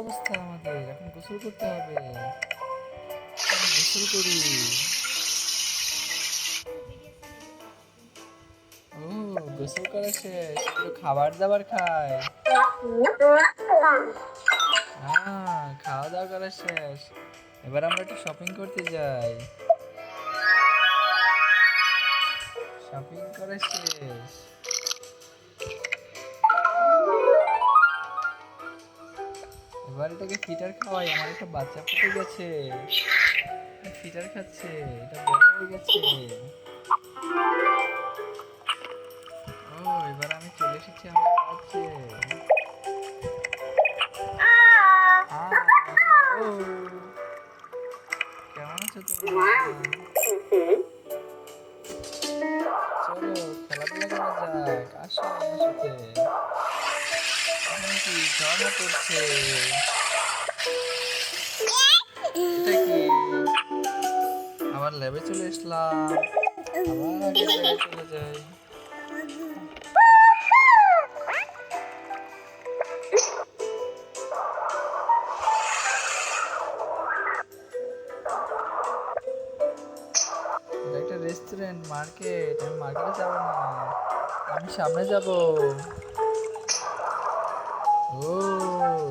অবস্থা আমাদের? এখন গোসল করতে হবে। গোসল করি। ও, গোসল করা শেষ, একটু খাবার দাবার খাই। খাওয়া দাওয়া করা শেষ, এবার আমরা একটু শপিং করতে যাই। শপিং করা শেষ, এবার এটাকে ফিটার খাওয়াই। আমার একটা বাচ্চা ফুটে গেছে, ফিটার খাচ্ছে, এটা বড় হয়ে গেছে। ও, এবার আমি চলে এসেছি আমার কাছে। কেমন আছো তোমরা? চলো খেলাধুলা করা যাক, আসো আমার সাথে। এখানে কি ঝর্ণা পড়ছে? এটা কি? আবার ল্যাবে চলে আসলাম, আবার আগে ল্যাবে চলে যাই। এটা একটা রেস্টুরেন্ট, মার্কেট। আমি মার্কেটে যাবো না, আমি সামনে যাব। ও,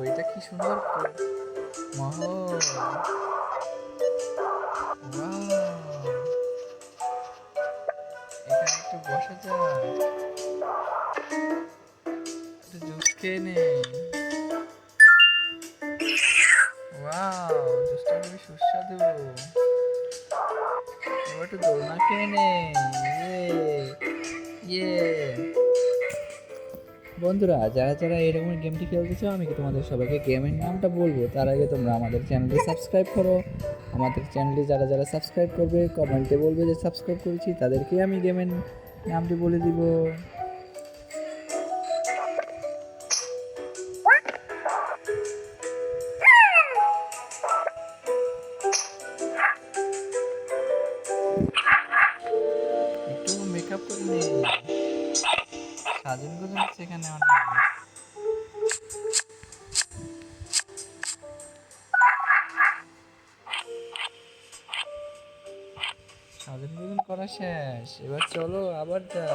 এটা কি সুন্দর মহল। এখানে একটু বসা যায়, একটু জুস খেয়ে নে। ওয়াও, জুসটা খুবই সুস্বাদু। এবার একটু দোলনা খেয়ে নে। ইয়ে বন্ধুরা, যারা যারা এরকম গেমটি খেলতে চাও, আমি কি তোমাদের সবাইকে গেমের নামটা বলবো, তার আগে তোমরা আমাদের চ্যানেলটি সাবস্ক্রাইব করো। আমাদের চ্যানেলটি যারা যারা সাবস্ক্রাইব করবে, কমেন্টে বলবে যে সাবস্ক্রাইব করেছি, তাদেরকে আমি গেমের নামটি বলে দিব। একটু মেকআপ করে নে, সাজুন গুজুন হচ্ছে এখানে অনেক। সাজুন গুজুন করা শেষ, এবার চলো আবার যাই।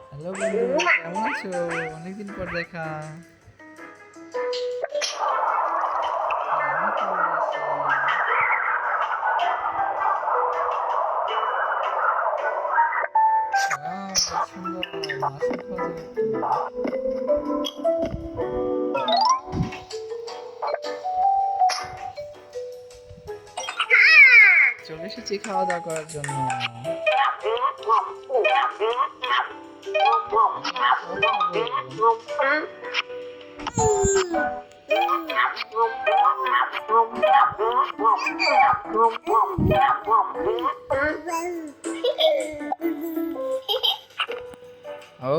হ্যালো বন্ধু, কেমন আছো? অনেকদিন পর দেখা। আমি কেমন আছি? সুন্দর মাছের খাওয়া যাবে একটু। চলে এসেছি খাওয়া দাওয়া করার জন্য। ও,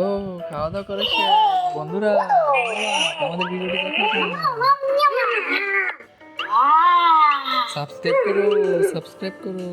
খাওয়া দাওয়া করেছে বন্ধুরা। আমাদের ভিডিওটি দেখার জন্য সাবস্ক্রাইব করো, সাবস্ক্রাইব করো।